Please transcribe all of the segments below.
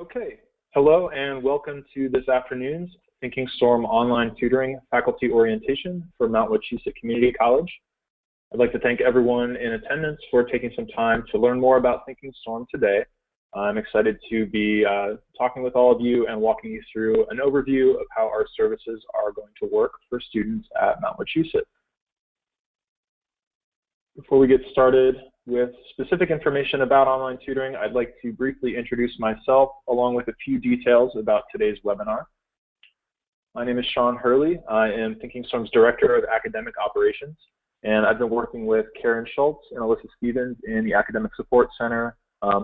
Okay, hello and welcome to this afternoon's ThinkingStorm online tutoring faculty orientation for Mount Wachusett Community College. I'd like to thank everyone in attendance for taking some time to learn more about ThinkingStorm today. I'm excited to be talking with all of you and walking you through an overview of how our services are going to work for students at Mount Wachusett. Before we get started with specific information about online tutoring, I'd like to briefly introduce myself along with a few details about today's webinar. My name is Sean Hurley. I am ThinkingStorm's Director of Academic Operations, and I've been working with Karen Schultz and Alyssa Stevens in the Academic Support Center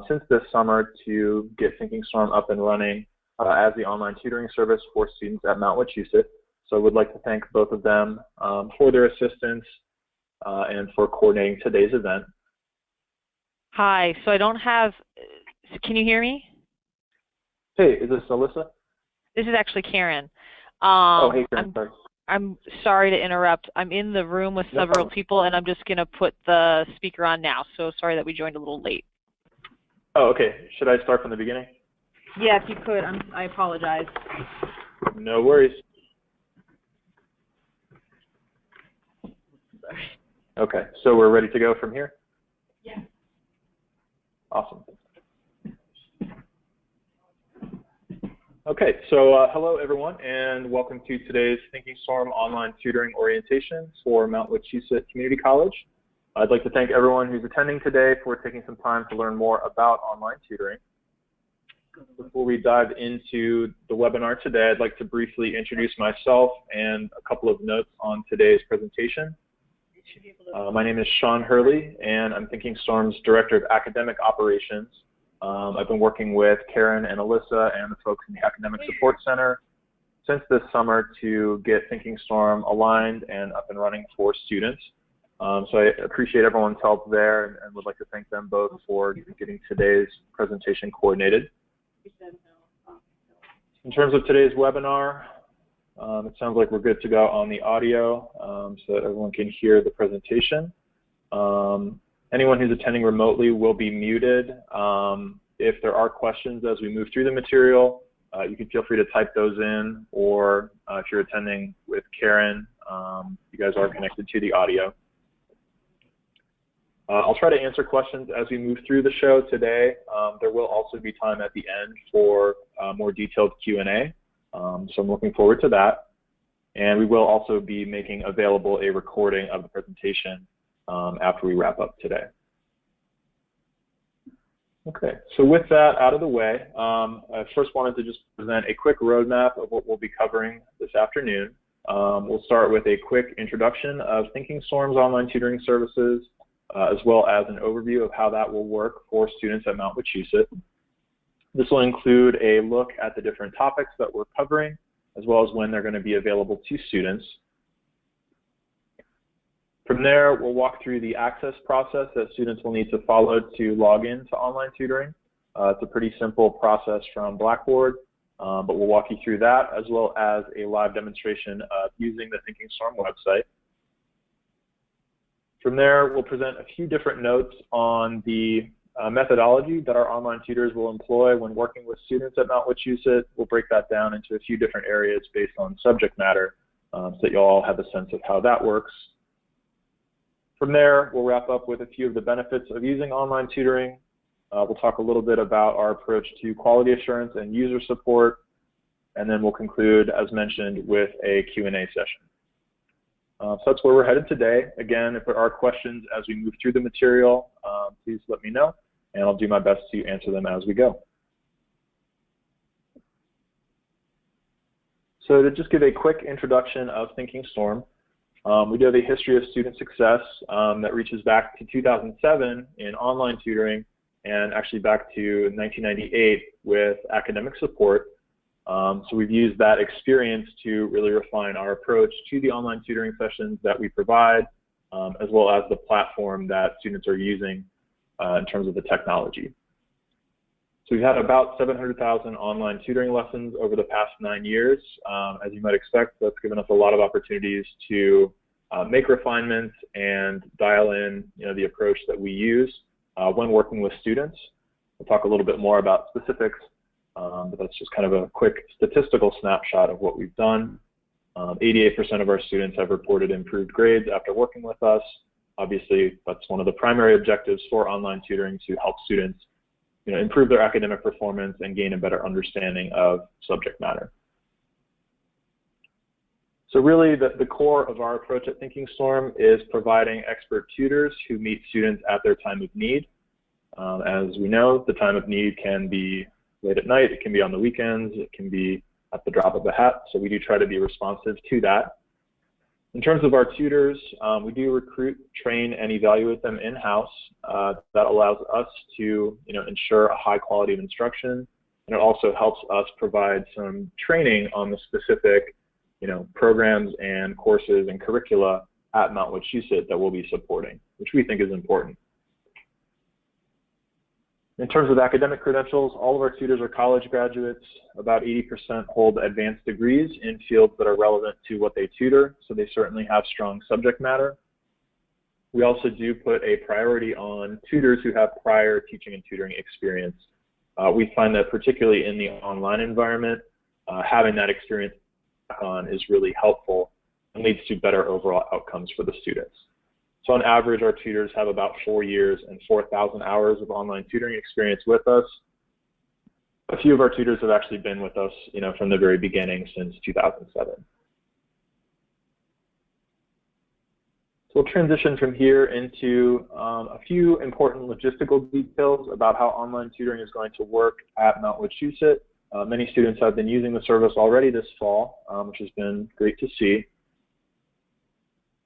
since this summer to get ThinkingStorm up and running as the online tutoring service for students at Mount Wachusett. So I would like to thank both of them for their assistance and for coordinating today's event. Hi, so I don't have, can you hear me? Hey, is this Alyssa? This is actually Karen. Oh, hey Karen, sorry. I'm sorry to interrupt. I'm in the room with several people and I'm just going to put the speaker on now, so sorry that we joined a little late. Oh, okay. Should I start from the beginning? Yeah, if you could. I apologize. No worries. Okay, so we're ready to go from here? Yeah. Awesome. Okay, so hello everyone and welcome to today's ThinkingStorm online tutoring orientation for Mount Wachusett Community College. I'd like to thank everyone who's attending today for taking some time to learn more about online tutoring. Before we dive into the webinar today, I'd like to briefly introduce myself and a couple of notes on today's presentation. My name is Sean Hurley, and I'm ThinkingStorm's Director of Academic Operations. I've been working with Karen and Alyssa and the folks in the Academic Support Center since this summer to get ThinkingStorm aligned and up and running for students. So I appreciate everyone's help there and would like to thank them both for getting today's presentation coordinated. In terms of today's webinar, it sounds like we're good to go on the audio so that everyone can hear the presentation. Anyone who's attending remotely will be muted. If there are questions as we move through the material, you can feel free to type those in, or if you're attending with Karen, you guys are connected to the audio. I'll try to answer questions as we move through the show today. There will also be time at the end for more detailed Q&A. So I'm looking forward to that. And we will also be making available a recording of the presentation after we wrap up today. Okay, so with that out of the way, I first wanted to just present a quick roadmap of what we'll be covering this afternoon. We'll start with a quick introduction of ThinkingStorm's online tutoring services, as well as an overview of how that will work for students at Mount Wachusett. This will include a look at the different topics that we're covering, as well as when they're going to be available to students. From there, we'll walk through the access process that students will need to follow to log in to online tutoring. It's a pretty simple process from Blackboard, but we'll walk you through that, as well as a live demonstration of using the ThinkingStorm website. From there, we'll present a few different notes on the methodology that our online tutors will employ when working with students at Mount Wachusett. We'll break that down into a few different areas based on subject matter so that you'll all have a sense of how that works. From there, we'll wrap up with a few of the benefits of using online tutoring. We'll talk a little bit about our approach to quality assurance and user support, and then we'll conclude, as mentioned, with a Q&A session. So that's where we're headed today. Again, if there are questions as we move through the material, please let me know, and I'll do my best to answer them as we go. So to just give a quick introduction of ThinkingStorm, we do have a history of student success that reaches back to 2007 in online tutoring and actually back to 1998 with academic support. So we've used that experience to really refine our approach to the online tutoring sessions that we provide, as well as the platform that students are using in terms of the technology. So we've had about 700,000 online tutoring lessons over the past 9 years. As you might expect, that's given us a lot of opportunities to make refinements and dial in the approach that we use when working with students. We'll talk a little bit more about specifics but that's just kind of a quick statistical snapshot of what we've done. 88% of our students have reported improved grades after working with us. Obviously, that's one of the primary objectives for online tutoring, to help students improve their academic performance and gain a better understanding of subject matter. So really, the core of our approach at ThinkingStorm is providing expert tutors who meet students at their time of need. As we know, the time of need can be late at night, it can be on the weekends, it can be at the drop of a hat, so we do try to be responsive to that. In terms of our tutors, we do recruit, train, and evaluate them in-house. That allows us to ensure a high quality of instruction, and it also helps us provide some training on the specific programs and courses and curricula at Mount Wachusett that we'll be supporting, which we think is important. In terms of academic credentials, all of our tutors are college graduates. About 80% hold advanced degrees in fields that are relevant to what they tutor, so they certainly have strong subject matter. We also do put a priority on tutors who have prior teaching and tutoring experience. We find that particularly in the online environment, having that experience on is really helpful and leads to better overall outcomes for the students. So on average, our tutors have about 4 years and 4,000 hours of online tutoring experience with us. A few of our tutors have actually been with us, from the very beginning, since 2007. So we'll transition from here into a few important logistical details about how online tutoring is going to work at Mount Wachusett. Many students have been using the service already this fall, which has been great to see.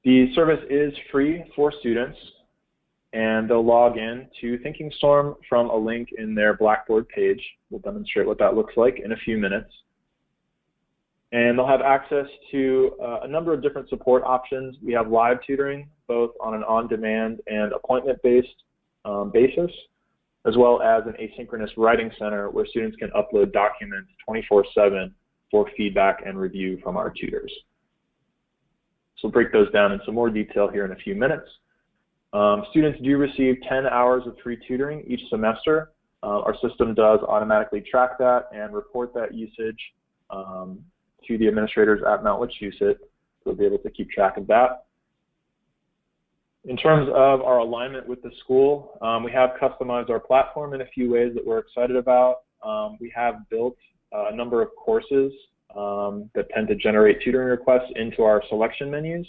The service is free for students, and they'll log in to ThinkingStorm from a link in their Blackboard page. We'll demonstrate what that looks like in a few minutes. And they'll have access to a number of different support options. We have live tutoring, both on an on-demand and appointment-based basis, as well as an asynchronous writing center where students can upload documents 24/7 for feedback and review from our tutors. So we'll break those down in some more detail here in a few minutes. Students do receive 10 hours of free tutoring each semester. Our system does automatically track that and report that usage to the administrators at Mount Wachusett. We'll be able to keep track of that. In terms of our alignment with the school, we have customized our platform in a few ways that we're excited about. We have built a number of courses that tend to generate tutoring requests into our selection menus.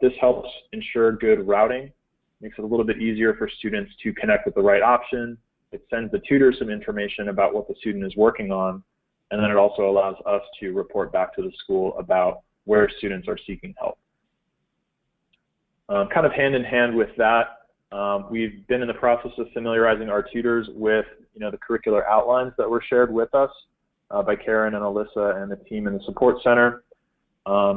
This helps ensure good routing, makes it a little bit easier for students to connect with the right option. It sends the tutor some information about what the student is working on, and then it also allows us to report back to the school about where students are seeking help. Kind of hand in hand with that, we've been in the process of familiarizing our tutors with the curricular outlines that were shared with us by Karen and Alyssa and the team in the support center.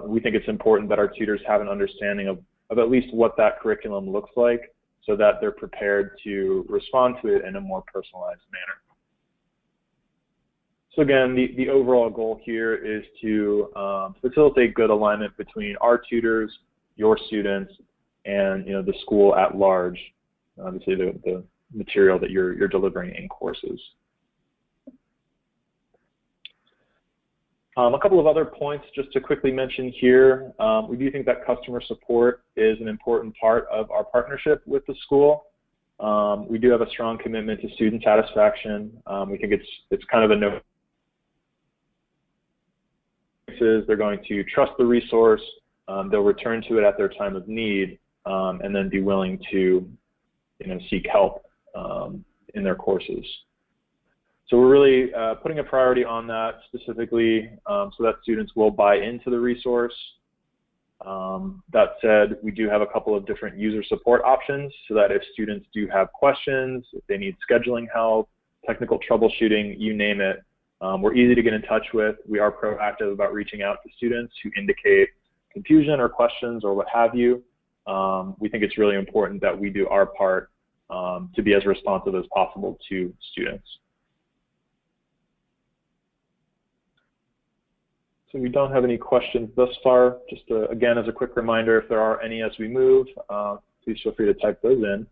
We think it's important that our tutors have an understanding of at least what that curriculum looks like, so that they're prepared to respond to it in a more personalized manner. So again, the overall goal here is to facilitate good alignment between our tutors, your students, and the school at large, obviously the material that you're delivering in courses. A couple of other points just to quickly mention here. We do think that customer support is an important part of our partnership with the school. We do have a strong commitment to student satisfaction. We think it's kind of a no. They're going to trust the resource, they'll return to it at their time of need, and then be willing to seek help in their courses. So we're really putting a priority on that specifically so that students will buy into the resource. That said, we do have a couple of different user support options so that if students do have questions, if they need scheduling help, technical troubleshooting, you name it, we're easy to get in touch with. We are proactive about reaching out to students who indicate confusion or questions or what have you. We think it's really important that we do our part to be as responsive as possible to students. So we don't have any questions thus far. Just again, as a quick reminder, if there are any as we move, please feel free to type those in.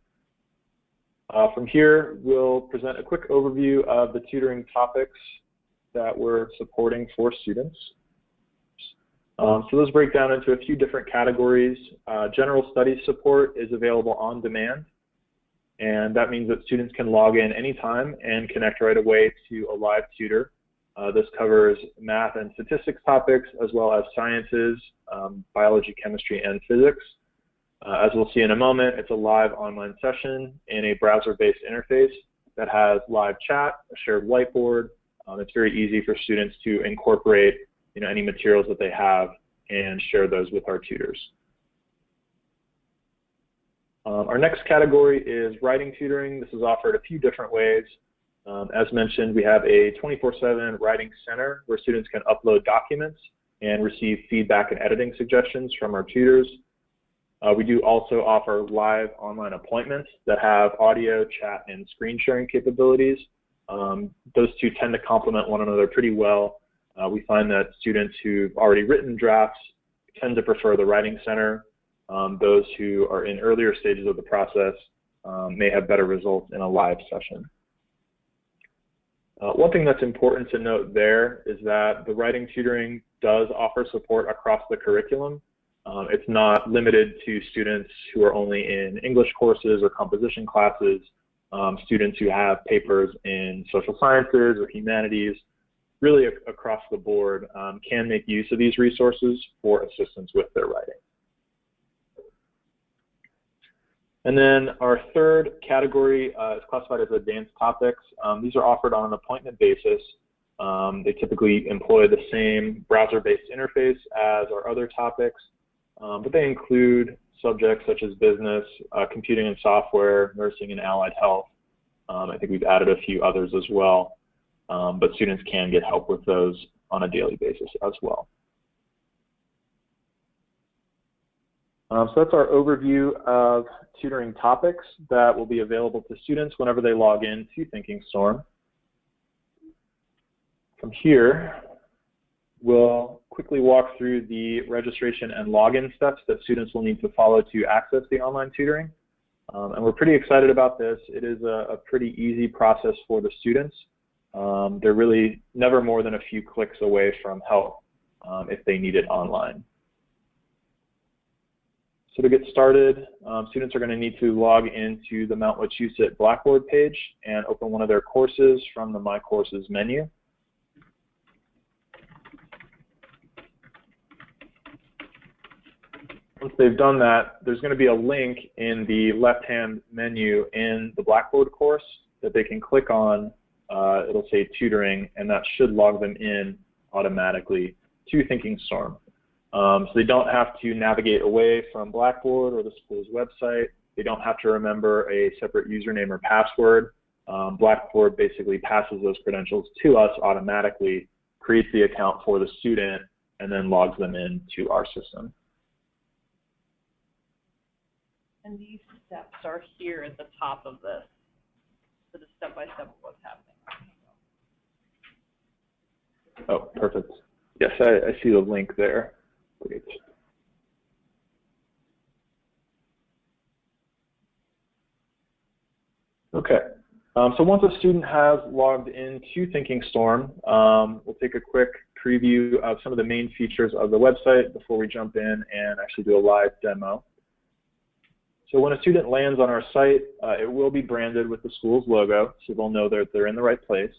From here, we'll present a quick overview of the tutoring topics that we're supporting for students. So those break down into a few different categories. General studies support is available on demand, and that means that students can log in anytime and connect right away to a live tutor. This covers math and statistics topics, as well as sciences, biology, chemistry, and physics. As we'll see in a moment, it's a live online session in a browser-based interface that has live chat, a shared whiteboard. It's very easy for students to incorporate any materials that they have and share those with our tutors. Our next category is writing tutoring. This is offered a few different ways. As mentioned, we have a 24/7 writing center where students can upload documents and receive feedback and editing suggestions from our tutors. We do also offer live online appointments that have audio, chat, and screen sharing capabilities. Those two tend to complement one another pretty well. We find that students who've already written drafts tend to prefer the writing center. Those who are in earlier stages of the process may have better results in a live session. One thing that's important to note there is that the writing tutoring does offer support across the curriculum. It's not limited to students who are only in English courses or composition classes. Students who have papers in social sciences or humanities, really across the board, can make use of these resources for assistance with their writing. And then our third category is classified as advanced topics. These are offered on an appointment basis. They typically employ the same browser-based interface as our other topics, but they include subjects such as business, computing and software, nursing, and allied health. I think we've added a few others as well, but students can get help with those on a daily basis as well. So that's our overview of tutoring topics that will be available to students whenever they log in to ThinkingStorm. From here, we'll quickly walk through the registration and login steps that students will need to follow to access the online tutoring. And we're pretty excited about this. It is a pretty easy process for the students. They're really never more than a few clicks away from help if they need it online. So to get started, students are going to need to log into the Mount Wachusett Blackboard page and open one of their courses from the My Courses menu. Once they've done that, there's going to be a link in the left-hand menu in the Blackboard course that they can click on. It'll say Tutoring, and that should log them in automatically to ThinkingStorm. So they don't have to navigate away from Blackboard or the school's website. They don't have to remember a separate username or password. Blackboard basically passes those credentials to us automatically, creates the account for the student, and then logs them into our system. And these steps are here at the top of this, so the step-by-step of what's happening. Oh, perfect. Yes, I see the link there. Great. Okay, so once a student has logged into ThinkingStorm, we'll take a quick preview of some of the main features of the website before we jump in and actually do a live demo. So when a student lands on our site, it will be branded with the school's logo, so they'll know that they're in the right place.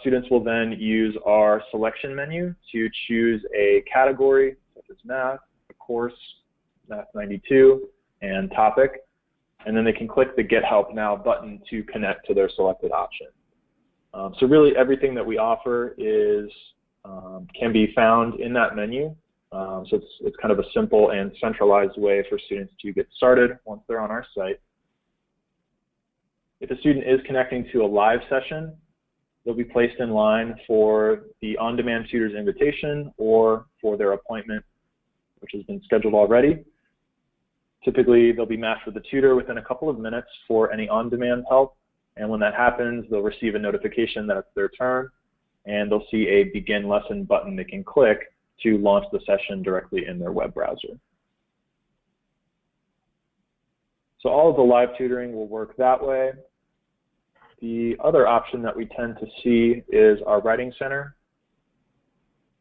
Students will then use our selection menu to choose a category, such as math, a course, Math 92, and topic. And then they can click the Get Help Now button to connect to their selected option. So really everything that we offer is can be found in that menu. So it's kind of a simple and centralized way for students to get started once they're on our site. If a student is connecting to a live session, they'll be placed in line for the on-demand tutor's invitation or for their appointment, which has been scheduled already. Typically, they'll be matched with a tutor within a couple of minutes for any on-demand help. And when that happens, they'll receive a notification that it's their turn, and they'll see a Begin Lesson button they can click to launch the session directly in their web browser. So all of the live tutoring will work that way. The other option that we tend to see is our Writing Center,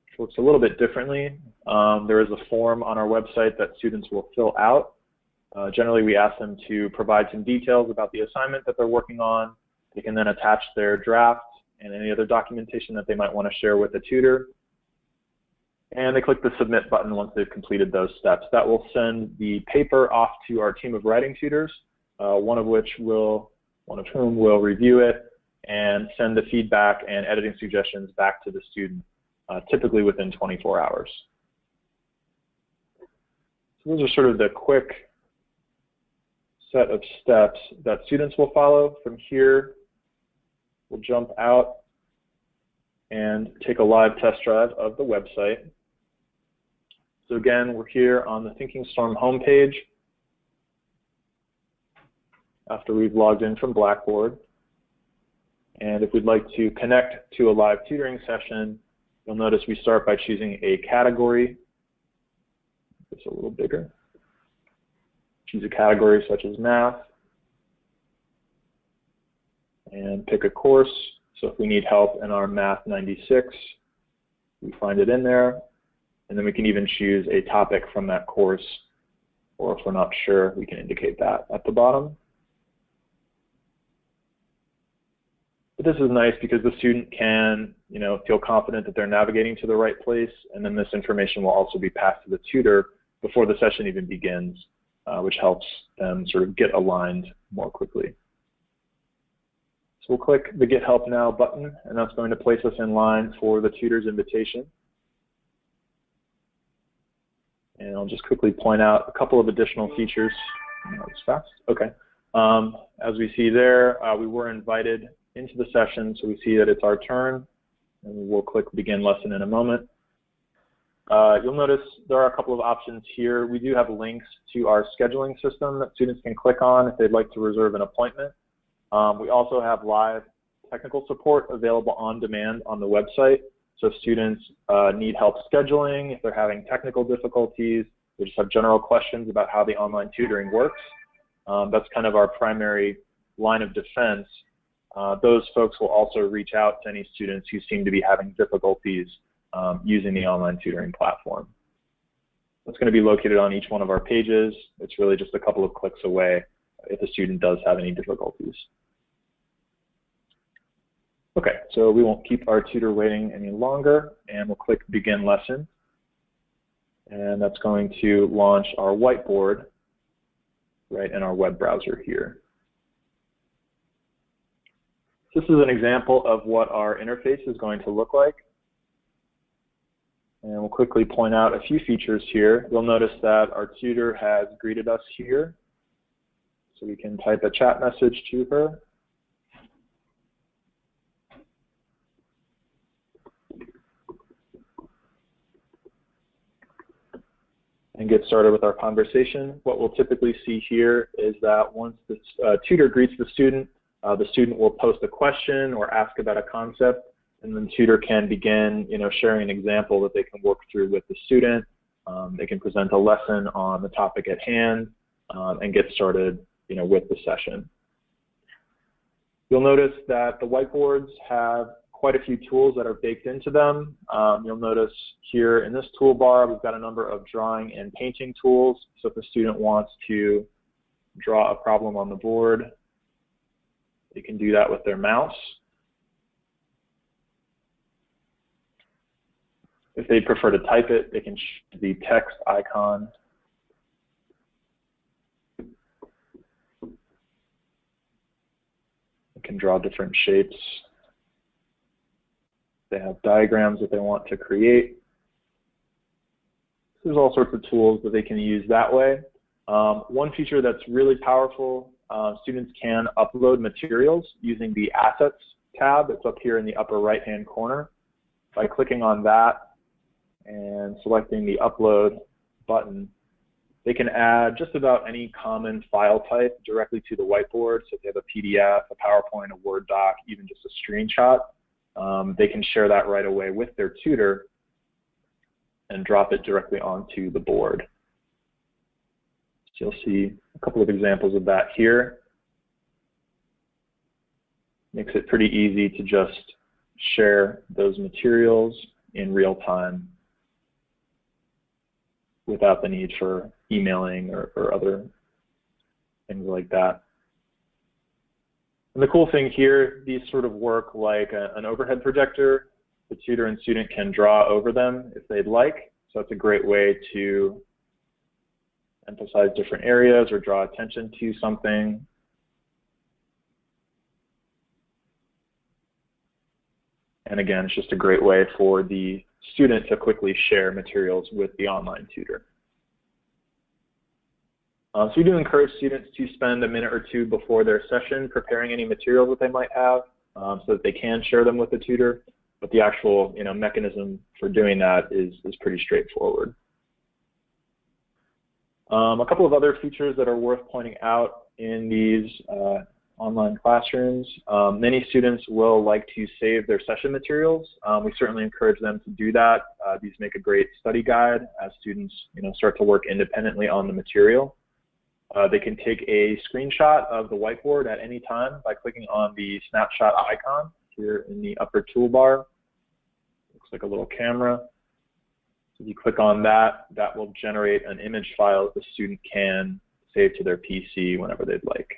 which works a little bit differently. There is a form on our website that students will fill out. Generally, we ask them to provide some details about the assignment that they're working on. They can then attach their draft and any other documentation that they might want to share with the tutor. And they click the Submit button once they've completed those steps. That will send the paper off to our team of writing tutors, one of whom will review it and send the feedback and editing suggestions back to the student, typically within 24 hours. So those are sort of the quick set of steps that students will follow. From here, we'll jump out and take a live test drive of the website. So again, we're here on the ThinkingStorm homepage after we've logged in from Blackboard. And if we'd like to connect to a live tutoring session, you'll notice we start by choosing a category. It's a little bigger. Choose a category such as math and pick a course. So if we need help in our Math 96, we find it in there. And then we can even choose a topic from that course, or if we're not sure, we can indicate that at the bottom. But this is nice because the student can, feel confident that they're navigating to the right place, and then this information will also be passed to the tutor before the session even begins, which helps them sort of get aligned more quickly. So we'll click the Get Help Now button, and that's going to place us in line for the tutor's invitation. And I'll just quickly point out a couple of additional features. That was fast. Okay. As we see there, we were invited into the session, so we see that it's our turn, and we'll click Begin Lesson in a moment. You'll notice there are a couple of options here. We do have links to our scheduling system that students can click on if they'd like to reserve an appointment. We also have live technical support available on demand on the website. So if students need help scheduling, if they're having technical difficulties, they just have general questions about how the online tutoring works, that's kind of our primary line of defense. Those folks will also reach out to any students who seem to be having difficulties using the online tutoring platform. It's going to be located on each one of our pages. It's really just a couple of clicks away if a student does have any difficulties. Okay, so we won't keep our tutor waiting any longer, and we'll click Begin Lesson. And that's going to launch our whiteboard right in our web browser here. This is an example of what our interface is going to look like. And we'll quickly point out a few features here. You'll notice that our tutor has greeted us here. So we can type a chat message to her. And get started with our conversation. What we'll typically see here is that once the tutor greets the student will post a question or ask about a concept, and then the tutor can begin, sharing an example that they can work through with the student. They can present a lesson on the topic at hand and get started, with the session. You'll notice that the whiteboards have quite a few tools that are baked into them. You'll notice here in this toolbar, we've got a number of drawing and painting tools. So if a student wants to draw a problem on the board, they can do that with their mouse. If they prefer to type it, they can choose the text icon. They can draw different shapes. They have diagrams that they want to create. There's all sorts of tools that they can use that way. One feature that's really powerful, students can upload materials using the Assets tab. It's up here in the upper right-hand corner. By clicking on that and selecting the Upload button, they can add just about any common file type directly to the whiteboard. So if they have a PDF, a PowerPoint, a Word doc, even just a screenshot, they can share that right away with their tutor and drop it directly onto the board. So you'll see a couple of examples of that here. Makes it pretty easy to just share those materials in real time without the need for emailing or other things like that. And the cool thing here, these sort of work like an overhead projector. The tutor and student can draw over them if they'd like. So it's a great way to emphasize different areas or draw attention to something. And again, it's just a great way for the student to quickly share materials with the online tutor. So we do encourage students to spend a minute or two before their session preparing any materials that they might have so that they can share them with the tutor. But the actual mechanism for doing that is pretty straightforward. A couple of other features that are worth pointing out in these online classrooms. Many students will like to save their session materials. We certainly encourage them to do that. These make a great study guide as students start to work independently on the material. They can take a screenshot of the whiteboard at any time by clicking on the snapshot icon here in the upper toolbar. Looks like a little camera. So if you click on that, that will generate an image file that the student can save to their PC whenever they'd like.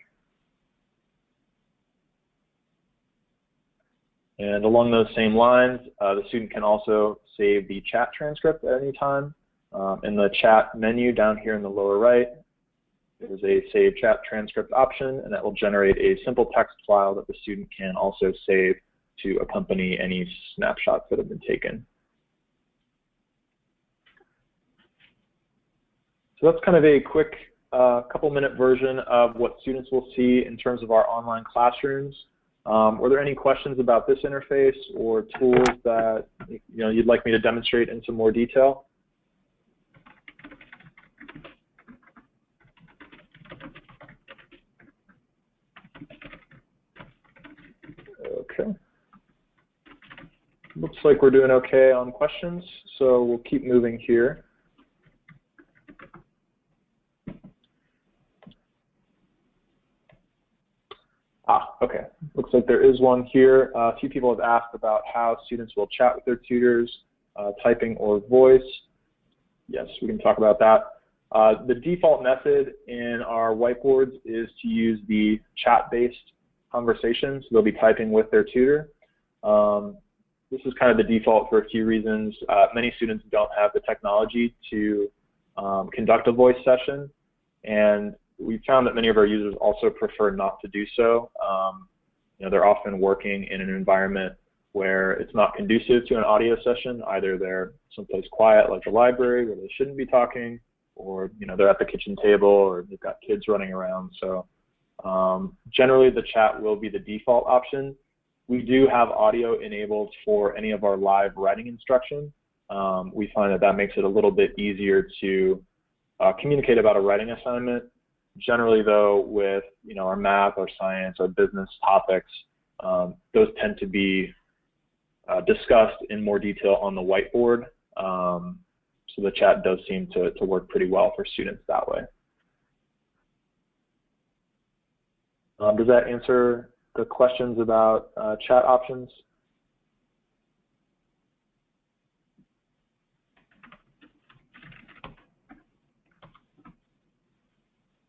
And along those same lines, the student can also save the chat transcript at any time. In the chat menu down here in the lower right, there's a Save Chat Transcript option, and that will generate a simple text file that the student can also save to accompany any snapshots that have been taken. So that's kind of a quick couple-minute version of what students will see in terms of our online classrooms. Were there any questions about this interface or tools that you'd like me to demonstrate in some more detail? Okay. Looks like we're doing okay on questions, so we'll keep moving here. Okay. Looks like there is one here. A few people have asked about how students will chat with their tutors, typing or voice. Yes, we can talk about that. The default method in our whiteboards is to use the chat-based conversations. So they'll be typing with their tutor. This is kind of the default for a few reasons. Many students don't have the technology to conduct a voice session, and we found that many of our users also prefer not to do so. They're often working in an environment where it's not conducive to an audio session. Either they're someplace quiet like the library where they shouldn't be talking, or they're at the kitchen table, or they've got kids running around. So generally the chat will be the default option. We do have audio enabled for any of our live writing instruction. We find that that makes it a little bit easier to communicate about a writing assignment. Generally though, with our math, our science, our business topics, those tend to be discussed in more detail on the whiteboard. So the chat does seem to work pretty well for students that way. Does that answer the questions about chat options?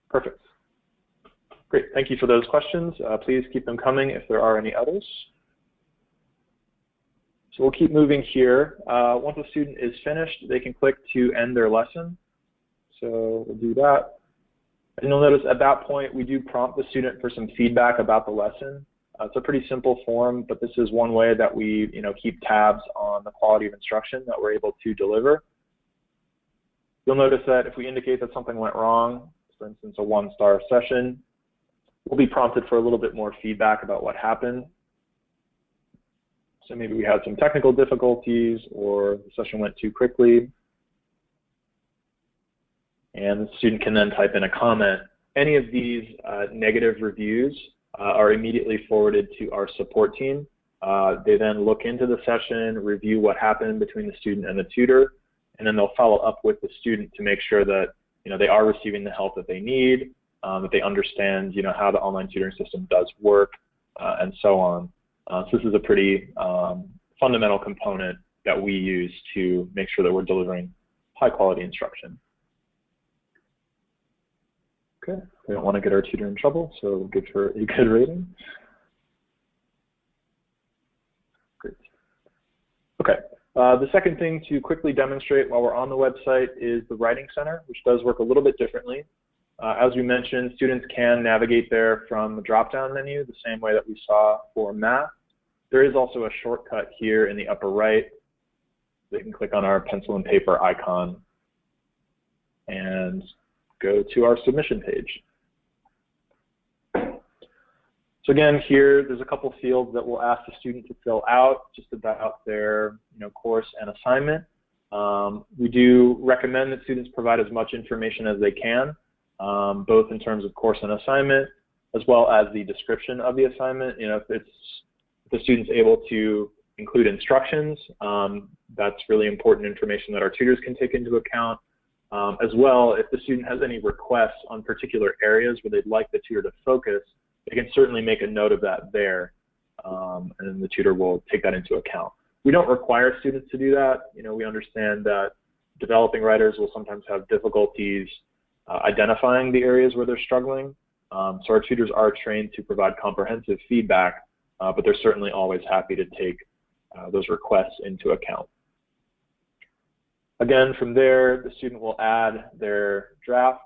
Perfect. Great, thank you for those questions. Please keep them coming if there are any others. So we'll keep moving here. Once a student is finished, they can click to end their lesson. So we'll do that. And you'll notice at that point, we do prompt the student for some feedback about the lesson. It's a pretty simple form, but this is one way that we keep tabs on the quality of instruction that we're able to deliver. You'll notice that if we indicate that something went wrong, for instance, a 1-star session, we'll be prompted for a little bit more feedback about what happened. So maybe we had some technical difficulties, or the session went too quickly. And the student can then type in a comment. Any of these negative reviews are immediately forwarded to our support team. They then look into the session, review what happened between the student and the tutor, and then they'll follow up with the student to make sure that they are receiving the help that they need, that they understand, how the online tutoring system does work, and so on. So this is a pretty fundamental component that we use to make sure that we're delivering high quality instruction. Okay, we don't want to get our tutor in trouble, so we'll give her a good rating. Great. Okay, the second thing to quickly demonstrate while we're on the website is the Writing Center, which does work a little bit differently. As we mentioned, students can navigate there from the drop-down menu the same way that we saw for math. There is also a shortcut here in the upper right. They can click on our pencil and paper icon and go to our submission page. So again, here, there's a couple fields that we'll ask the student to fill out just about their course and assignment. We do recommend that students provide as much information as they can, both in terms of course and assignment, as well as the description of the assignment. If the student's able to include instructions, that's really important information that our tutors can take into account. As well, if the student has any requests on particular areas where they'd like the tutor to focus, they can certainly make a note of that there, and then the tutor will take that into account. We don't require students to do that. We understand that developing writers will sometimes have difficulties identifying the areas where they're struggling. So our tutors are trained to provide comprehensive feedback, but they're certainly always happy to take those requests into account. Again, from there, the student will add their draft.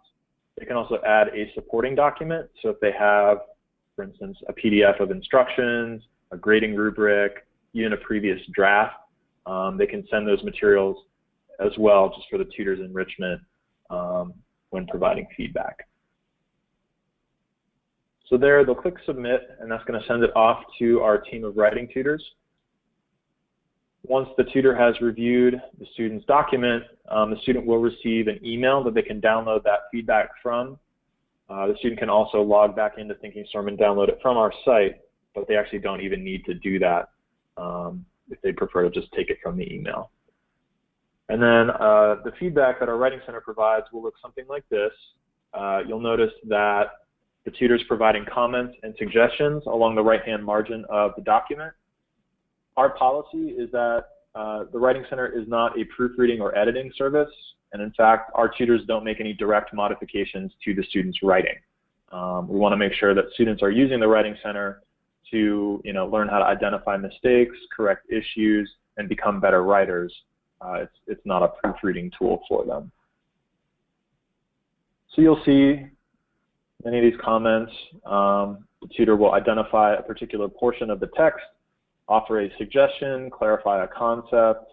They can also add a supporting document. So if they have, for instance, a PDF of instructions, a grading rubric, even a previous draft, they can send those materials as well, just for the tutor's enrichment when providing feedback. So there, they'll click submit, and that's going to send it off to our team of writing tutors. Once the tutor has reviewed the student's document, the student will receive an email that they can download that feedback from. The student can also log back into ThinkingStorm and download it from our site, but they actually don't even need to do that if they prefer to just take it from the email. And then the feedback that our Writing Center provides will look something like this. You'll notice that the tutor is providing comments and suggestions along the right-hand margin of the document. Our policy is that the Writing Center is not a proofreading or editing service, and in fact, our tutors don't make any direct modifications to the student's writing. We want to make sure that students are using the Writing Center to learn how to identify mistakes, correct issues, and become better writers. It's not a proofreading tool for them. So you'll see many of these comments. The tutor will identify a particular portion of the text, offer a suggestion, clarify a concept,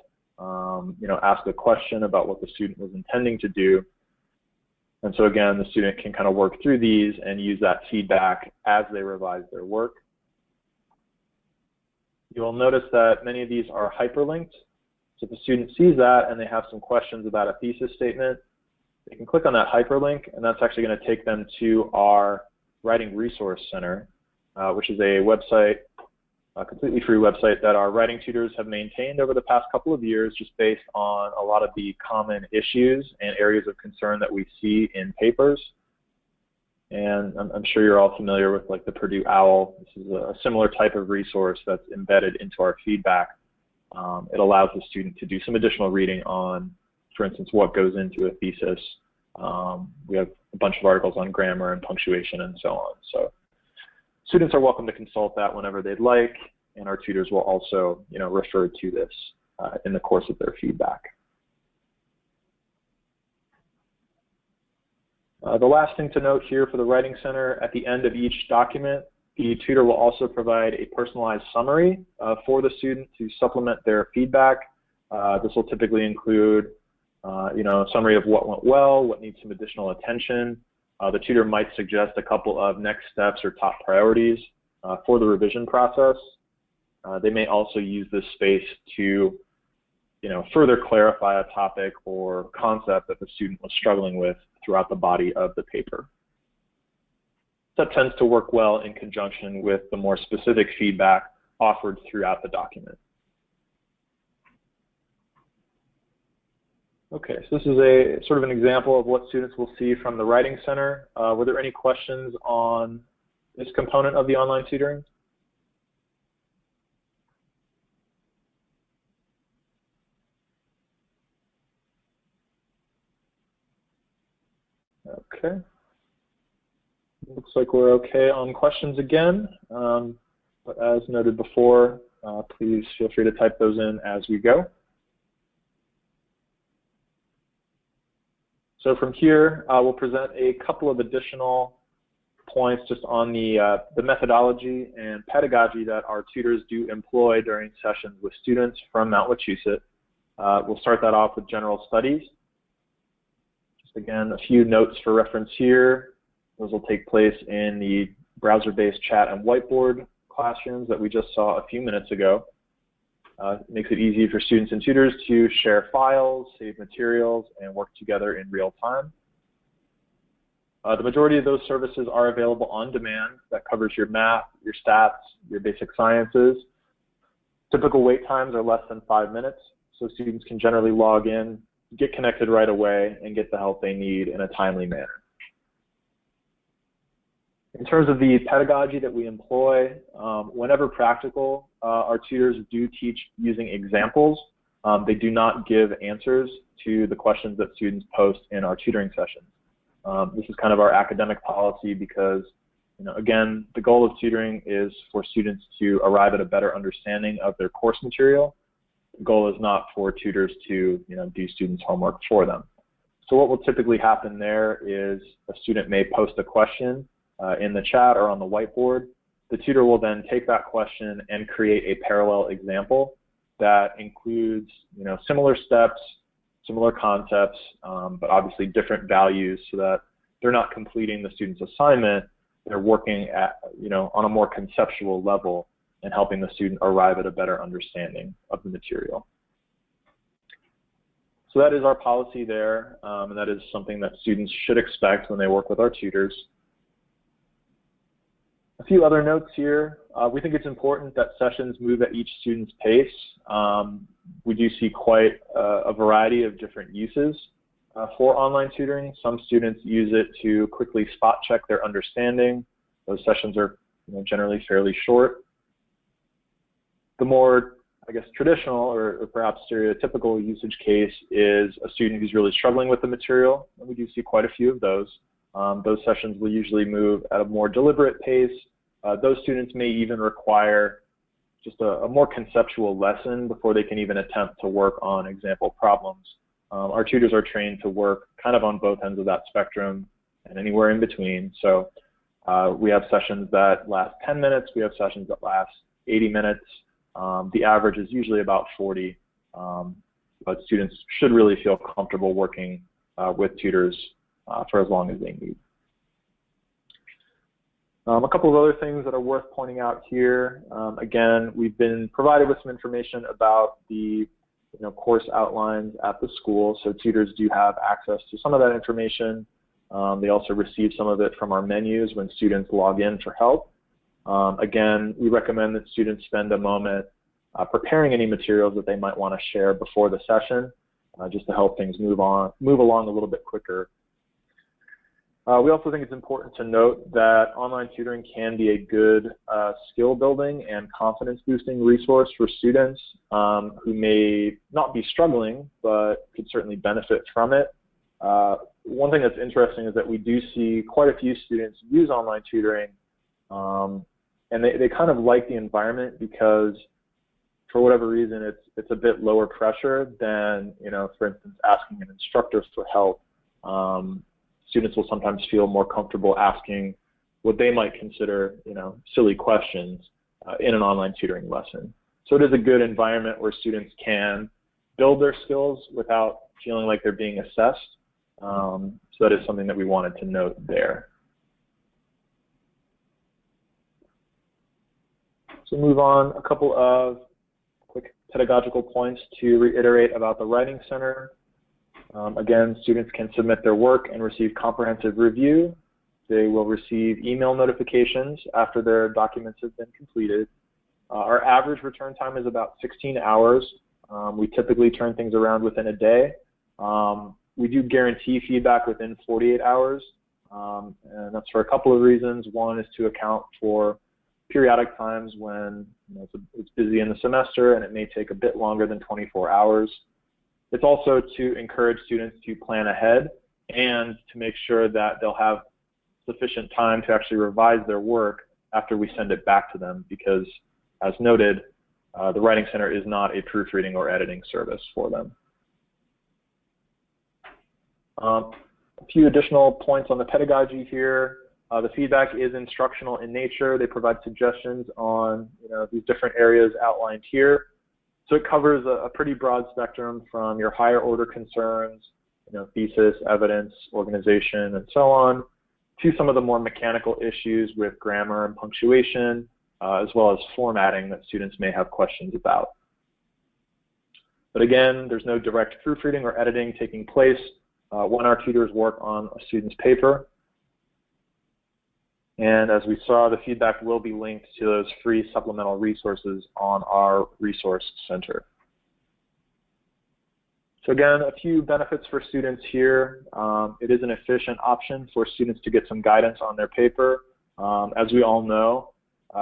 ask a question about what the student was intending to do. And so again, the student can kind of work through these and use that feedback as they revise their work. You'll notice that many of these are hyperlinked. So if the student sees that and they have some questions about a thesis statement, they can click on that hyperlink, and that's actually going to take them to our Writing Resource Center, which is a website, a completely free website that our writing tutors have maintained over the past couple of years, just based on a lot of the common issues and areas of concern that we see in papers. And I'm sure you're all familiar with like the Purdue OWL. This is a similar type of resource that's embedded into our feedback. It allows the student to do some additional reading on, for instance, what goes into a thesis. We have a bunch of articles on grammar and punctuation and so on. So students are welcome to consult that whenever they'd like, and our tutors will also, refer to this in the course of their feedback. The last thing to note here for the Writing Center, at the end of each document, the tutor will also provide a personalized summary for the student to supplement their feedback. This will typically include, a summary of what went well, what needs some additional attention. The tutor might suggest a couple of next steps or top priorities for the revision process. They may also use this space to, further clarify a topic or concept that the student was struggling with throughout the body of the paper. That tends to work well in conjunction with the more specific feedback offered throughout the document. Okay, so this is a sort of an example of what students will see from the Writing Center. Were there any questions on this component of the online tutoring? Okay. Looks like we're okay on questions again, but as noted before, please feel free to type those in as we go. So from here, we'll present a couple of additional points just on the methodology and pedagogy that our tutors do employ during sessions with students from Mount Wachusett. We'll start that off with general studies. Just again, a few notes for reference here. Those will take place in the browser-based chat and whiteboard classrooms that we just saw a few minutes ago. It makes it easy for students and tutors to share files, save materials, and work together in real time. The majority of those services are available on demand. That covers your math, your stats, your basic sciences. Typical wait times are less than 5 minutes, so students can generally log in, get connected right away, and get the help they need in a timely manner. In terms of the pedagogy that we employ, whenever practical, our tutors do teach using examples. They do not give answers to the questions that students post in our tutoring sessions. This is kind of our academic policy because, again, the goal of tutoring is for students to arrive at a better understanding of their course material. The goal is not for tutors to, do students' homework for them. So what will typically happen there is a student may post a question in the chat or on the whiteboard. The tutor will then take that question and create a parallel example that includes, similar steps, similar concepts, but obviously different values so that they're not completing the student's assignment. They're working at, on a more conceptual level and helping the student arrive at a better understanding of the material. So that is our policy there, and that is something that students should expect when they work with our tutors. A few other notes here. We think it's important that sessions move at each student's pace. We do see quite a variety of different uses for online tutoring. Some students use it to quickly spot check their understanding. Those sessions are generally fairly short. The more, traditional or perhaps stereotypical usage case is a student who's really struggling with the material, and we do see quite a few of those. Those sessions will usually move at a more deliberate pace. Those students may even require just a more conceptual lesson before they can even attempt to work on example problems. Our tutors are trained to work kind of on both ends of that spectrum and anywhere in between. So we have sessions that last 10 minutes. We have sessions that last 80 minutes. The average is usually about 40, but students should really feel comfortable working with tutors for as long as they need. A couple of other things that are worth pointing out here. Again, we've been provided with some information about the course outlines at the school, so tutors do have access to some of that information. They also receive some of it from our menus when students log in for help. Again, we recommend that students spend a moment preparing any materials that they might want to share before the session, just to help things move along a little bit quicker. We also think it's important to note that online tutoring can be a good skill building and confidence boosting resource for students who may not be struggling but could certainly benefit from it. One thing that's interesting is that we do see quite a few students use online tutoring, and they kind of like the environment because for whatever reason it's a bit lower pressure than, for instance, asking an instructor for help. Students will sometimes feel more comfortable asking what they might consider, silly questions in an online tutoring lesson. So it is a good environment where students can build their skills without feeling like they're being assessed. So that is something that we wanted to note there. So move on, a couple of quick pedagogical points to reiterate about the Writing Center. Again, students can submit their work and receive comprehensive review. They will receive email notifications after their documents have been completed. Our average return time is about 16 hours. We typically turn things around within a day. We do guarantee feedback within 48 hours, and that's for a couple of reasons. One is to account for periodic times when it's busy in the semester and it may take a bit longer than 24 hours. It's also to encourage students to plan ahead and to make sure that they'll have sufficient time to actually revise their work after we send it back to them, because, as noted, the Writing Center is not a proofreading or editing service for them. A few additional points on the pedagogy here. The feedback is instructional in nature. They provide suggestions on these different areas outlined here. So it covers a pretty broad spectrum from your higher order concerns, thesis, evidence, organization, and so on, to some of the more mechanical issues with grammar and punctuation, as well as formatting that students may have questions about. But again, there's no direct proofreading or editing taking place when our tutors work on a student's paper. And as we saw, the feedback will be linked to those free supplemental resources on our resource center. So again, a few benefits for students here. It is an efficient option for students to get some guidance on their paper. As we all know,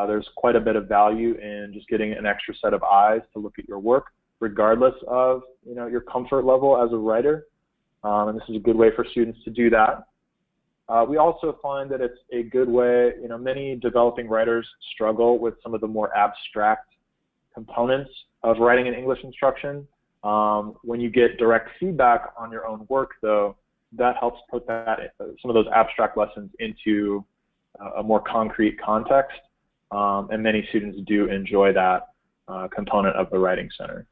there's quite a bit of value in just getting an extra set of eyes to look at your work, regardless of your comfort level as a writer. And this is a good way for students to do that. We also find that it's a good way, many developing writers struggle with some of the more abstract components of writing and English instruction. When you get direct feedback on your own work, though, that helps put some of those abstract lessons into a more concrete context, and many students do enjoy that component of the Writing Center.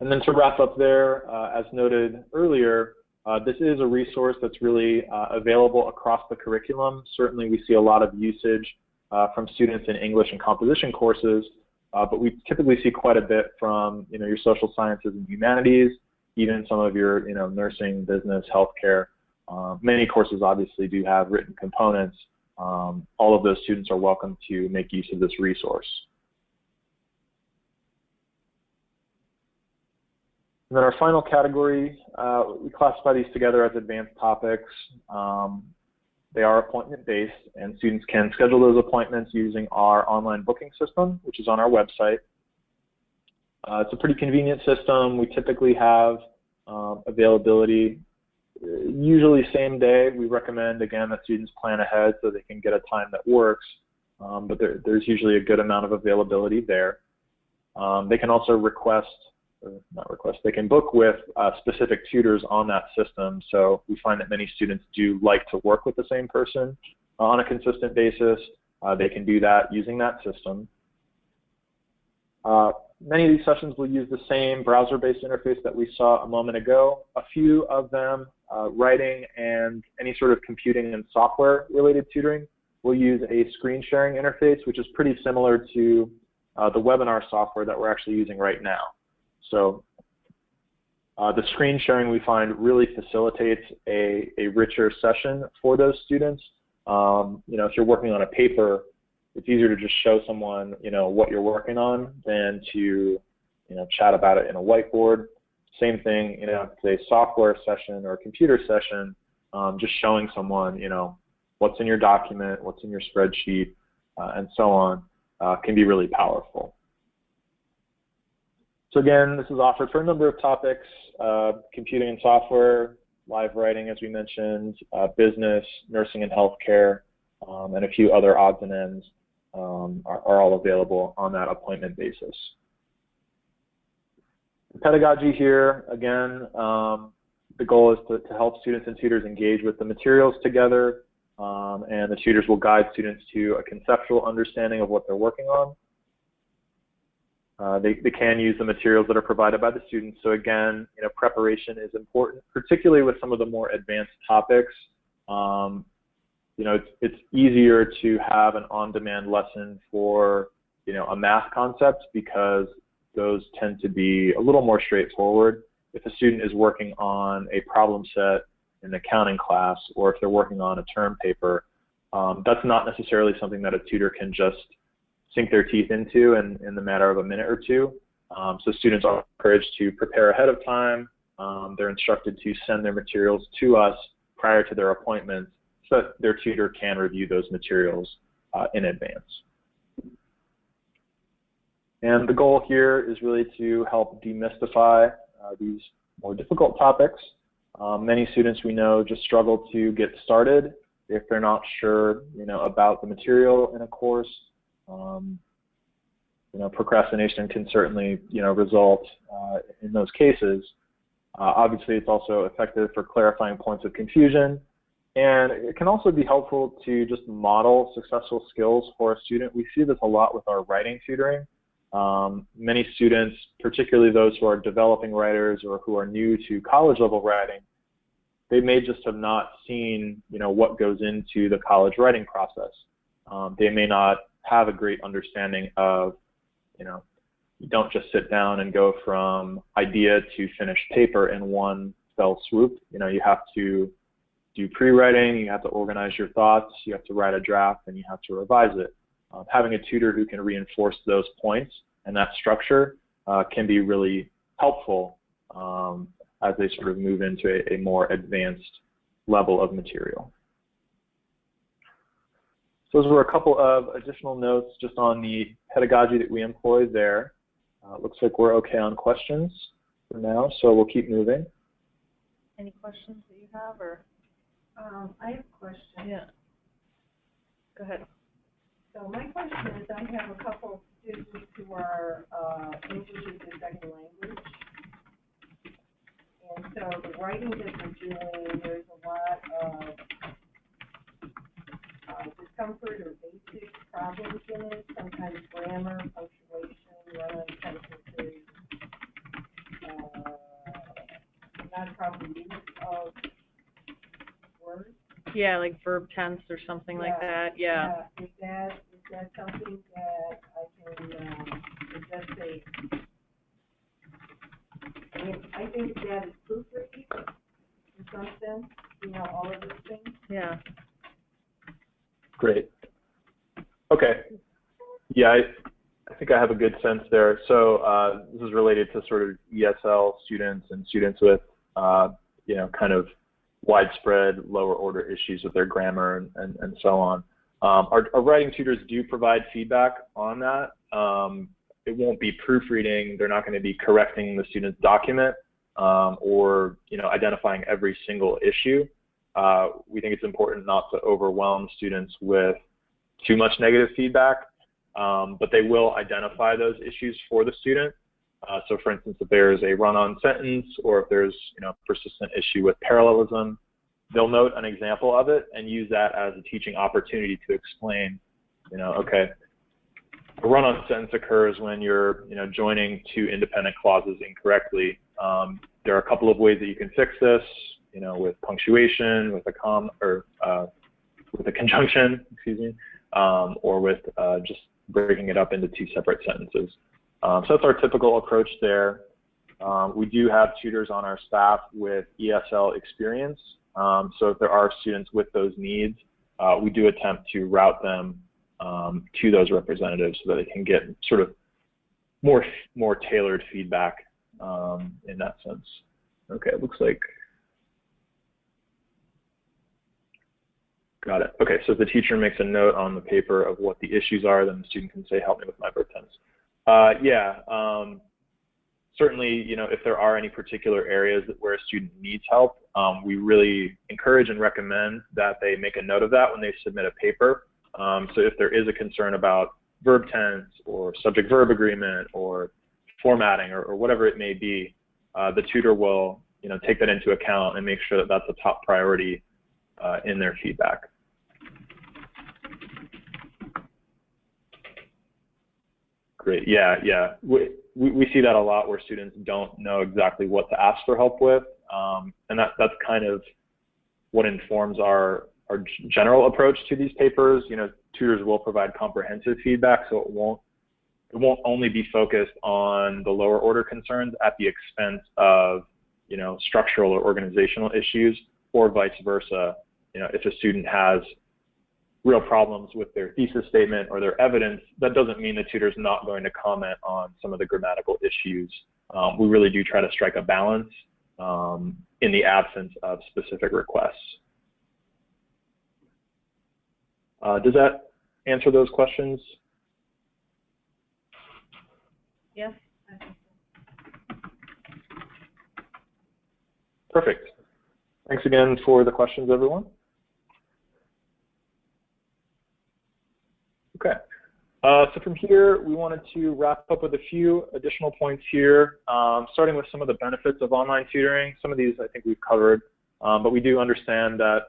And then to wrap up there, as noted earlier, this is a resource that's really available across the curriculum. Certainly we see a lot of usage from students in English and composition courses, but we typically see quite a bit from your social sciences and humanities, even some of your nursing, business, healthcare. Many courses obviously do have written components. All of those students are welcome to make use of this resource. And then our final category, we classify these together as advanced topics. They are appointment-based, and students can schedule those appointments using our online booking system, which is on our website. It's a pretty convenient system. We typically have availability, usually same day. We recommend, again, that students plan ahead so they can get a time that works, but there's usually a good amount of availability there. They can also they can book with specific tutors on that system. So we find that many students do like to work with the same person on a consistent basis. They can do that using that system. Many of these sessions will use the same browser-based interface that we saw a moment ago. A few of them, writing and any sort of computing and software-related tutoring, will use a screen sharing interface, which is pretty similar to the webinar software that we're actually using right now. So the screen sharing we find really facilitates a richer session for those students. If you're working on a paper, it's easier to just show someone what you're working on than to chat about it in a whiteboard. Same thing, if it's a software session or a computer session, just showing someone what's in your document, what's in your spreadsheet, and so on, can be really powerful. So again, this is offered for a number of topics: computing and software, live writing, as we mentioned, business, nursing and healthcare, and a few other odds and ends are all available on that appointment basis. The pedagogy here, again, the goal is to help students and tutors engage with the materials together, and the tutors will guide students to a conceptual understanding of what they're working on. They can use the materials that are provided by the students. So again, preparation is important, particularly with some of the more advanced topics. It's easier to have an on-demand lesson for a math concept, because those tend to be a little more straightforward. If a student is working on a problem set in an accounting class, or if they're working on a term paper, that's not necessarily something that a tutor can just sink their teeth into in the matter of a minute or two. So students are encouraged to prepare ahead of time, they're instructed to send their materials to us prior to their appointments so that their tutor can review those materials in advance. And the goal here is really to help demystify these more difficult topics. Many students we know just struggle to get started if they're not sure, about the material in a course. Procrastination can certainly, result in those cases. Obviously, it's also effective for clarifying points of confusion, and it can also be helpful to just model successful skills for a student. We see this a lot with our writing tutoring. Many students, particularly those who are developing writers or who are new to college level writing, they may just have not seen, what goes into the college writing process. They may not have a great understanding of, you don't just sit down and go from idea to finished paper in one fell swoop. You have to do pre-writing, you have to organize your thoughts, you have to write a draft, and you have to revise it. Having a tutor who can reinforce those points and that structure can be really helpful as they sort of move into a more advanced level of material. So those were a couple of additional notes just on the pedagogy that we employ there. Looks like we're okay on questions for now, so we'll keep moving. Any questions that you have, or? I have a question. Yeah. Go ahead. So my question is, I have a couple students who are English as their second language. And so the writing that they're doing, there's a lot of discomfort or basic problems in it, sometimes grammar, punctuation, run-on sentences, not proper use of words. Yeah, like verb tense or something like that. Yeah. Is that something that I can just say? I mean, I think that is proofreading in some sense, all of these things. Yeah. Great. Okay. Yeah, I think I have a good sense there. So this is related to sort of ESL students and students with, kind of widespread lower order issues with their grammar and so on. Our writing tutors do provide feedback on that. It won't be proofreading. They're not going to be correcting the student's document or identifying every single issue. We think it's important not to overwhelm students with too much negative feedback, but they will identify those issues for the student. So for instance, if there's a run-on sentence or if there's persistent issue with parallelism, they'll note an example of it and use that as a teaching opportunity to explain, okay, a run-on sentence occurs when you're joining two independent clauses incorrectly. There are a couple of ways that you can fix this, with punctuation, with a comma, or with a conjunction, excuse me, or with just breaking it up into two separate sentences. So that's our typical approach there. We do have tutors on our staff with ESL experience. So if there are students with those needs, we do attempt to route them to those representatives so that they can get sort of more tailored feedback in that sense. Okay, it looks like. Got it. Okay, so if the teacher makes a note on the paper of what the issues are, then the student can say, help me with my verb tense. Certainly, if there are any particular areas where a student needs help, we really encourage and recommend that they make a note of that when they submit a paper. So if there is a concern about verb tense or subject-verb agreement or formatting or whatever it may be, the tutor will take that into account and make sure that that's a top priority in their feedback. Great. Yeah. We see that a lot where students don't know exactly what to ask for help with, and that's kind of what informs our general approach to these papers. Tutors will provide comprehensive feedback, so it won't only be focused on the lower order concerns at the expense of structural or organizational issues, or vice versa. If a student has real problems with their thesis statement or their evidence, that doesn't mean the tutor's not going to comment on some of the grammatical issues. We really do try to strike a balance in the absence of specific requests. Does that answer those questions? Yes. Perfect. Thanks again for the questions, everyone. Okay. So from here, we wanted to wrap up with a few additional points here, starting with some of the benefits of online tutoring. Some of these I think we've covered, but we do understand that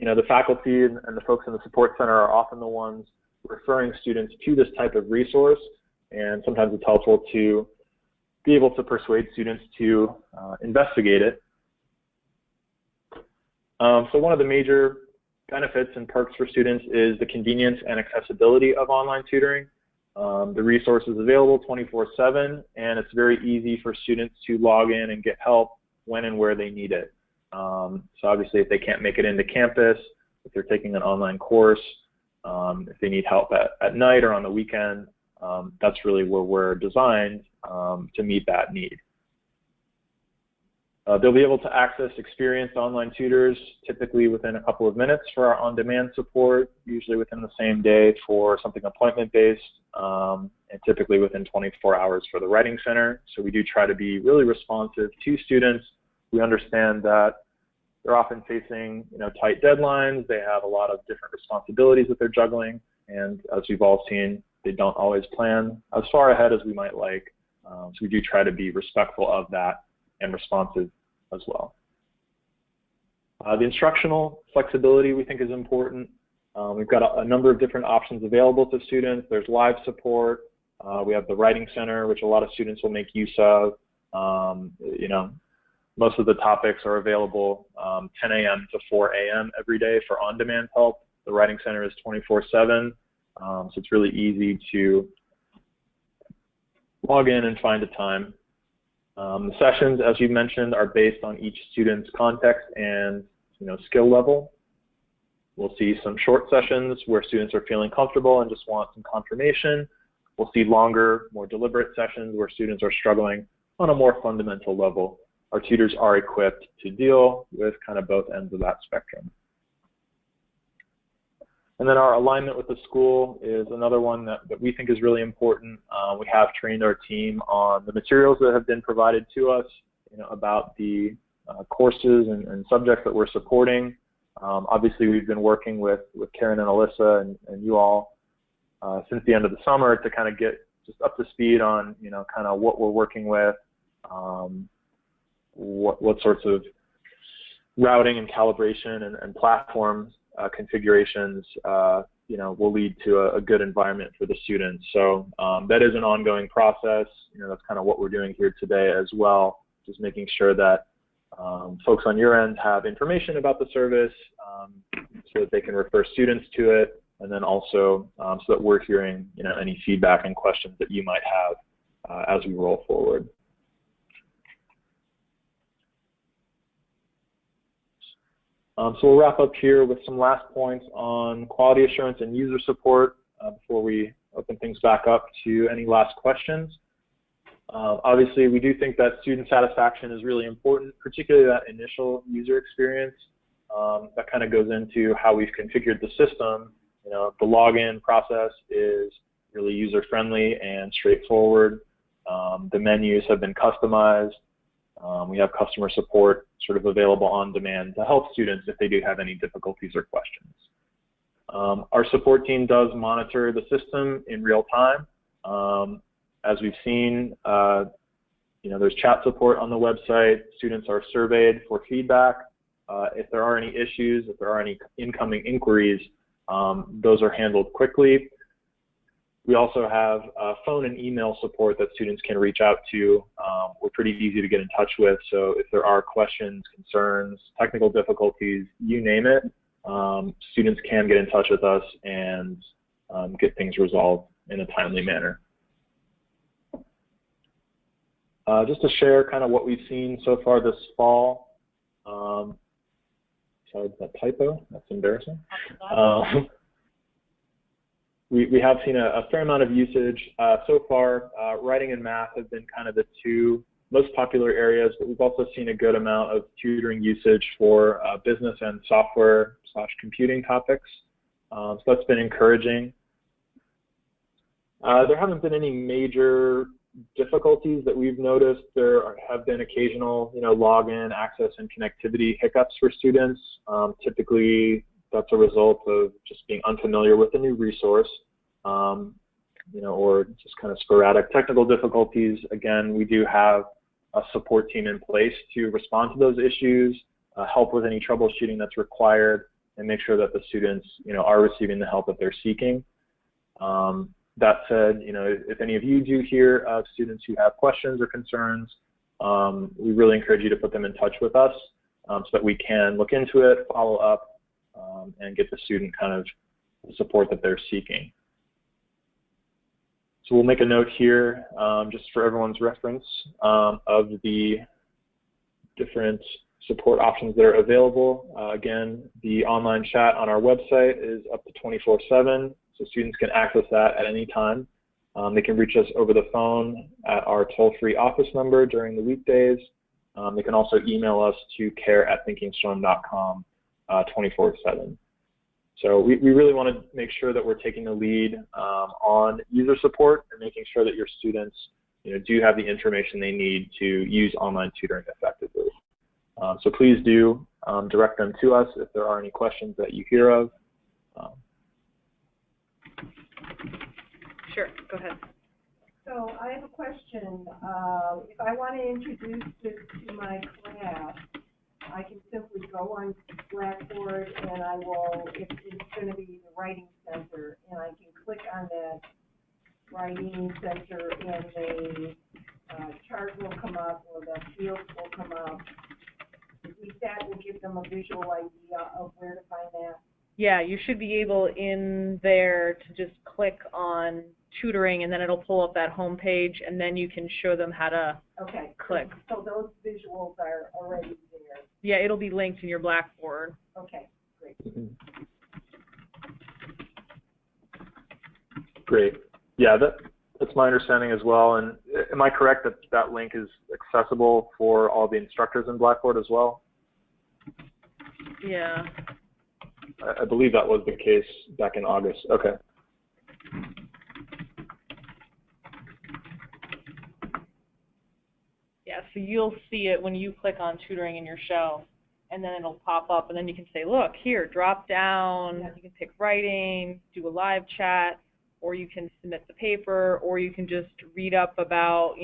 the faculty and the folks in the support center are often the ones referring students to this type of resource, and sometimes it's helpful to be able to persuade students to investigate it. So one of the major benefits and perks for students is the convenience and accessibility of online tutoring. The resource is available 24/7, and it's very easy for students to log in and get help when and where they need it. So obviously, if they can't make it into campus, if they're taking an online course, if they need help at night or on the weekend, that's really where we're designed to meet that need. They'll be able to access experienced online tutors typically within a couple of minutes for our on-demand support, usually within the same day for something appointment-based, and typically within 24 hours for the Writing Center. So we do try to be really responsive to students. We understand that they're often facing tight deadlines. They have a lot of different responsibilities that they're juggling, and as we've all seen, they don't always plan as far ahead as we might like. So we do try to be respectful of that and responsive as well. The instructional flexibility we think is important. We've got a number of different options available to students. There's live support. We have the Writing Center, which a lot of students will make use of. Most of the topics are available 10 a.m. to 4 a.m. every day for on-demand help. The Writing Center is 24/7, so it's really easy to log in and find a time. The sessions, as you mentioned, are based on each student's context and skill level. We'll see some short sessions where students are feeling comfortable and just want some confirmation. We'll see longer, more deliberate sessions where students are struggling on a more fundamental level. Our tutors are equipped to deal with kind of both ends of that spectrum. And then our alignment with the school is another one that we think is really important. We have trained our team on the materials that have been provided to us, about the courses and subjects that we're supporting. Obviously, we've been working with Karen and Alyssa and you all since the end of the summer to kind of get just up to speed on, kind of what we're working with, what sorts of routing and calibration and platforms configurations will lead to a good environment for the students. So that is an ongoing process. That's kind of what we're doing here today as well, just making sure that folks on your end have information about the service so that they can refer students to it, and then also so that we're hearing any feedback and questions that you might have as we roll forward. So we'll wrap up here with some last points on quality assurance and user support before we open things back up to any last questions. Obviously, we do think that student satisfaction is really important, particularly that initial user experience. That kind of goes into how we've configured the system. The login process is really user-friendly and straightforward. The menus have been customized. We have customer support sort of available on demand to help students if they do have any difficulties or questions. Our support team does monitor the system in real time. As we've seen, there's chat support on the website. Students are surveyed for feedback. If there are any issues, if there are any incoming inquiries, those are handled quickly. We also have phone and email support that students can reach out to. We're pretty easy to get in touch with, so if there are questions, concerns, technical difficulties, you name it, students can get in touch with us and get things resolved in a timely manner. Just to share kind of what we've seen so far this fall. Sorry, that typo, that's embarrassing. We have seen a fair amount of usage so far. Writing and math have been kind of the two most popular areas, but we've also seen a good amount of tutoring usage for business and software/computing topics. So that's been encouraging. There haven't been any major difficulties that we've noticed. There have been occasional, login, access, and connectivity hiccups for students. Typically, that's a result of just being unfamiliar with a new resource, or just kind of sporadic technical difficulties. Again, we do have a support team in place to respond to those issues, help with any troubleshooting that's required, and make sure that the students, are receiving the help that they're seeking. That said, if any of you do hear of students who have questions or concerns, we really encourage you to put them in touch with us so that we can look into it, follow up, and get the student kind of the support that they're seeking. So we'll make a note here, just for everyone's reference, of the different support options that are available. Again, the online chat on our website is up to 24/7, so students can access that at any time. They can reach us over the phone at our toll-free office number during the weekdays. They can also email us to care@thinkingstorm.com 24/7. So we really want to make sure that we're taking the lead on user support and making sure that your students do have the information they need to use online tutoring effectively. So please do direct them to us if there are any questions that you hear of. Sure, go ahead. So I have a question. If I want to introduce this to my class, I can simply go on Blackboard and I will, it's going to be the writing center, and I can click on that writing center and the chart will come up or the fields will come up. At least that will give them a visual idea of where to find that. Yeah, you should be able in there to just click on tutoring and then it'll pull up that home page and then you can show them how to click. So those visuals are already there. Yeah, it'll be linked in your Blackboard. Okay, great. Great. Yeah, that's my understanding as well. And am I correct that that link is accessible for all the instructors in Blackboard as well? Yeah. I believe that was the case back in August. Okay. Yeah, so you'll see it when you click on tutoring in your shelf, and then it'll pop up, and then you can say, look, here, drop down, you can pick writing, do a live chat, or you can submit the paper, or you can just read up about,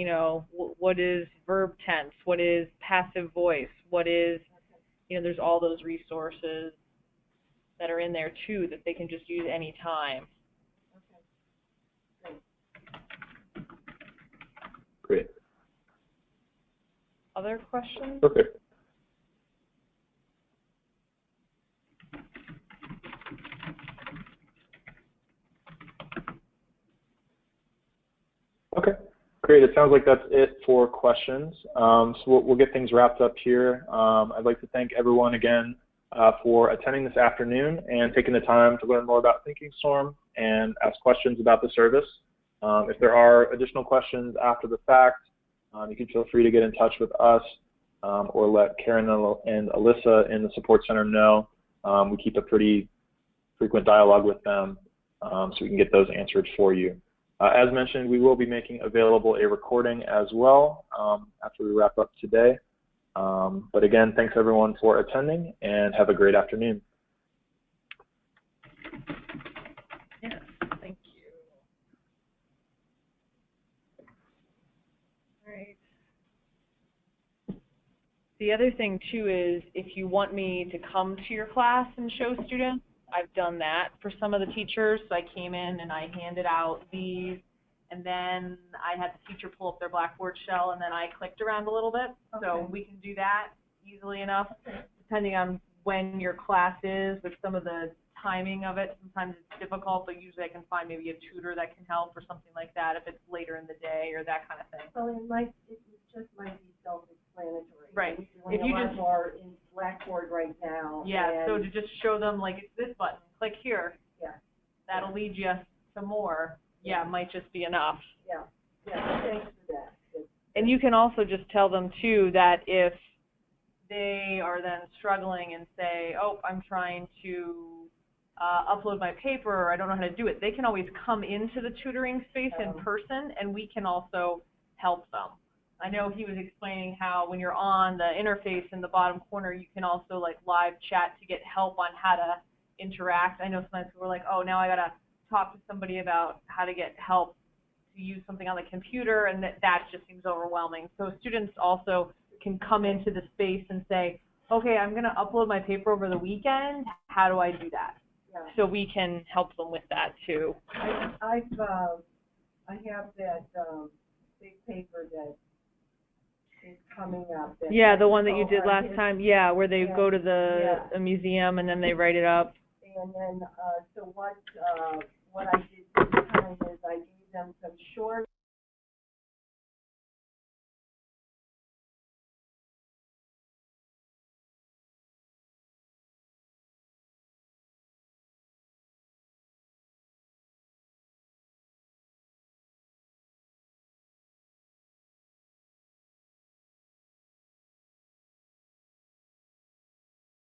what is verb tense, what is passive voice, what is, there's all those resources that are in there too that they can just use any time. Great. Other questions? Okay. Okay, great. It sounds like that's it for questions. So we'll get things wrapped up here. I'd like to thank everyone again for attending this afternoon and taking the time to learn more about ThinkingStorm and ask questions about the service. If there are additional questions after the fact, you can feel free to get in touch with us or let Karen and Alyssa in the support center know. We keep a pretty frequent dialogue with them so we can get those answered for you. As mentioned, we will be making available a recording as well after we wrap up today. But again, thanks everyone for attending and have a great afternoon. Yes, thank you. All right. The other thing too is if you want me to come to your class and show students, I've done that for some of the teachers. So I came in and I handed out these, and then I had the teacher pull up their Blackboard shell, and then I clicked around a little bit. Okay. So we can do that easily enough, depending on when your class is, with some of the timing of it. Sometimes it's difficult, but usually I can find maybe a tutor that can help or something like that if it's later in the day or that kind of thing. So it just might be self-explanatory. Right. If you just more in Blackboard right now. Yeah. So to just show them like it's this button, click here. Yeah. That'll lead you to more. Yeah, it might just be enough. Yeah. Yeah. Thanks for that. And you can also just tell them too that if they are then struggling and say, oh, I'm trying to upload my paper, or I don't know how to do it, they can always come into the tutoring space in person, and we can also help them. I know he was explaining how when you're on the interface in the bottom corner, you can also like live chat to get help on how to interact. I know sometimes people are like, oh, now I got to talk to somebody about how to get help to use something on the computer, and that just seems overwhelming. So students also can come into the space and say, okay, I'm going to upload my paper over the weekend. How do I do that? Yeah. So we can help them with that too. I have that big paper that is coming up. Yeah, the one that you did last time. Yeah, where they go to a museum and then they write it up. And then, so what I did this time is I gave them some short